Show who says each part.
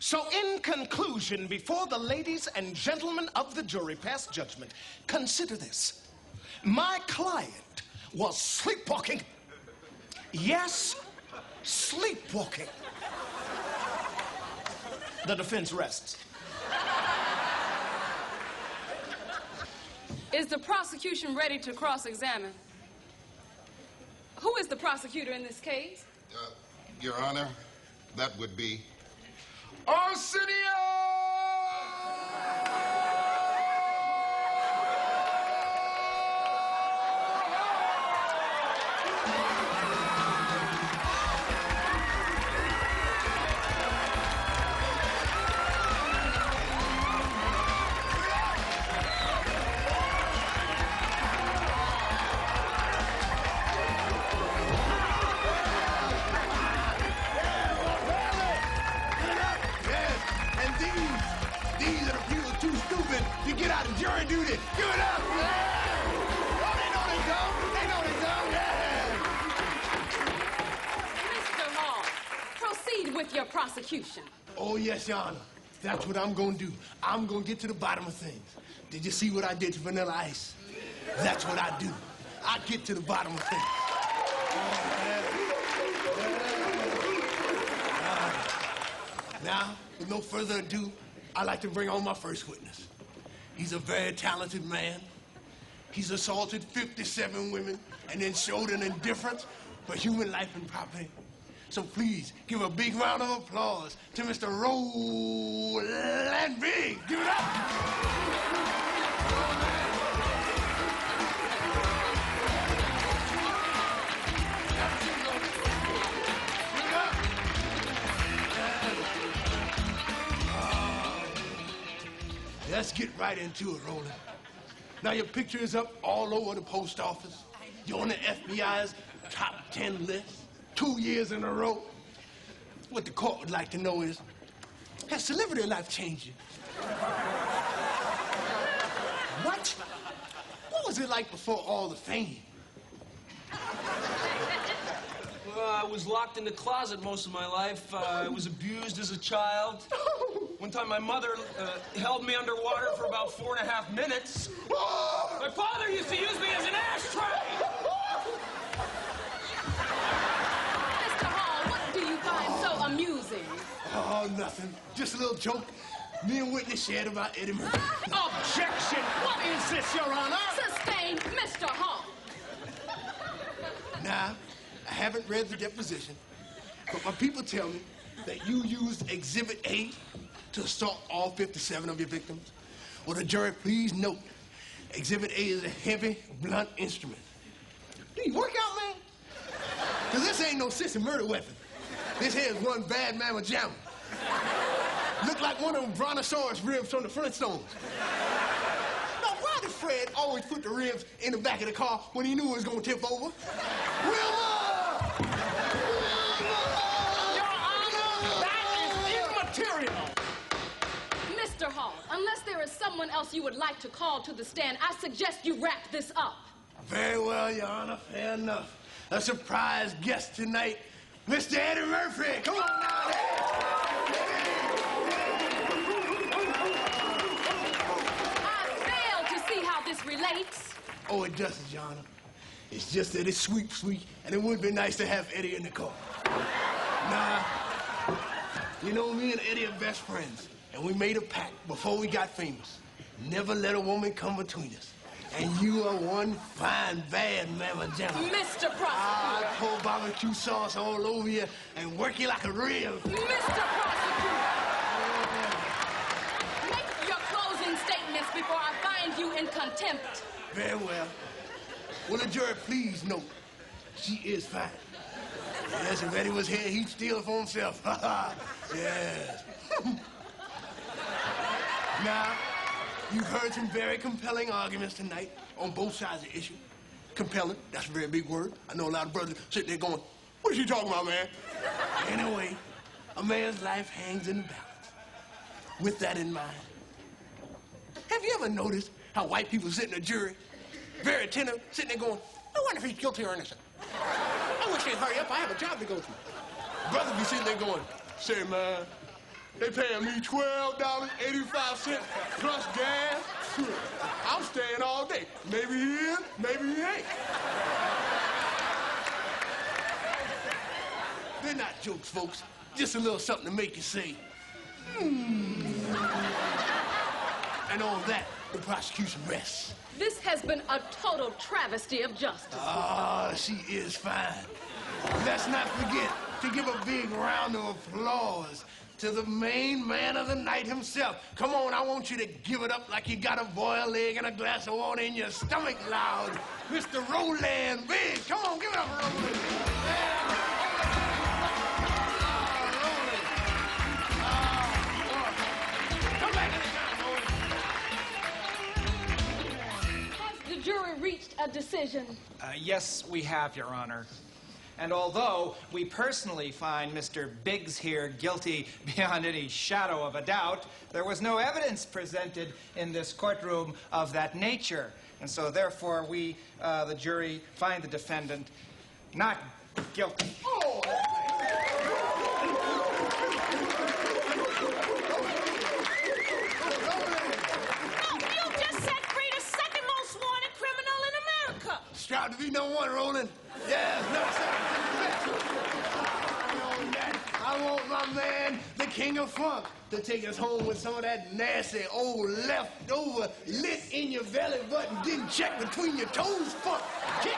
Speaker 1: So in conclusion, before the ladies and gentlemen of the jury pass judgment, consider this. My client was sleepwalking. Yes, sleepwalking. The defense rests.
Speaker 2: Is the prosecution ready to cross-examine? Who is the prosecutor in this case?
Speaker 3: Your Honor, that would be
Speaker 1: Arsenio!
Speaker 4: You get out of jury duty. Give it up. Yeah. Oh, they know they come. They know they come. Yeah.
Speaker 2: Mr. Hall, proceed with your prosecution.
Speaker 4: Oh, yes, Your Honor. That's what I'm going to do. I'm going to get to the bottom of things. Did you see what I did to Vanilla Ice? That's what I do. I get to the bottom of things. Now, with no further ado, I'd like to bring on my first witness. He's a very talented man. He's assaulted 57 women and then showed an indifference for human life and property. So please, give a big round of applause to Mr. Roland Big. Give it up. Let's get right into it, Roland. Now, your picture is up all over the post office. You're on the FBI's top 10 list, 2 years in a row. What the court would like to know is, has celebrity life changed you? What? What was it like before all the fame?
Speaker 5: Well, I was locked in the closet most of my life. I was abused as a child. One time my mother held me underwater for about 4.5 minutes. My father used to use me as an ashtray!
Speaker 2: Mr. Hall, what do you find so amusing?
Speaker 4: Oh, nothing. Just a little joke me and Whitney shared about Eddie Murphy.
Speaker 1: Objection! What is this, Your Honor?
Speaker 2: Sustained, Mr. Hall.
Speaker 4: Now, I haven't read the deposition, but my people tell me that you used Exhibit A to assault all 57 of your victims. Will the jury please note, Exhibit A is a heavy, blunt instrument. Do you work out, man? Because this ain't no sissy murder weapon. This here is one bad mamma jamma. Look like one of them brontosaurus ribs from the Flintstones. Now, why did Fred always put the ribs in the back of the car when he knew it was going to tip over? Wilma!
Speaker 2: Mr. Hall, unless there is someone else you would like to call to the stand, I suggest you wrap this up.
Speaker 4: Very well, Your Honor. Fair enough. A surprise guest tonight, Mr. Eddie Murphy. Come on now, Eddie.
Speaker 2: I fail to see how this relates.
Speaker 4: Oh, it doesn't, Your Honor. It's just that it's sweet, and it would be nice to have Eddie in the court. Now, you know, me and Eddie are best friends. And we made a pact before we got famous. Never let a woman come between us. And you are one fine, bad mamma jamma.
Speaker 2: Mr. Prosecutor.
Speaker 4: I pour barbecue sauce all over you and work you like a rib.
Speaker 2: Mr. Prosecutor. Make your closing statements before I find you in contempt.
Speaker 4: Very well. Will the jury please note, she is fine. Yes, if Eddie was here, he'd steal it for himself. Yes. Now, you've heard some very compelling arguments tonight on both sides of the issue. Compelling, that's a very big word. I know a lot of brothers sitting there going, what are you talking about, man? Anyway, a man's life hangs in the balance. With that in mind, have you ever noticed how white people sit in a jury, very attentive, sitting there going, I wonder if he's guilty or innocent. I wish they'd hurry up. I have a job to go to. Brothers be sitting there going, say, man, They paying me $12.85 plus gas. I'm staying all day. Maybe he is, maybe he ain't. They're not jokes, folks. Just a little something to make you say, And on that, the prosecution rests.
Speaker 2: This has been a total travesty of justice.
Speaker 4: Ah, she is fine. Let's not forget to give a big round of applause to the main man of the night himself. Come on, I want you to give it up like you got a boiled egg and a glass of water in your stomach loud. Mr. Roland Biggs. Come on, give it up, Roland. Yeah. Come back anytime, Roland.
Speaker 2: Has the jury reached a decision?
Speaker 6: Yes, we have, Your Honor. And although we personally find Mr. Biggs here guilty beyond any shadow of a doubt, there was no evidence presented in this courtroom of that nature. And so, therefore, we, the jury, find the defendant not guilty.
Speaker 2: Oh!
Speaker 7: You just set free the second most wanted criminal in America.
Speaker 4: Strive to be no one, Roland. Yeah, no, sir. I want my man, the king of funk, to take us home with some of that nasty old leftover lit in your belly button, didn't check between your toes funk. Kick.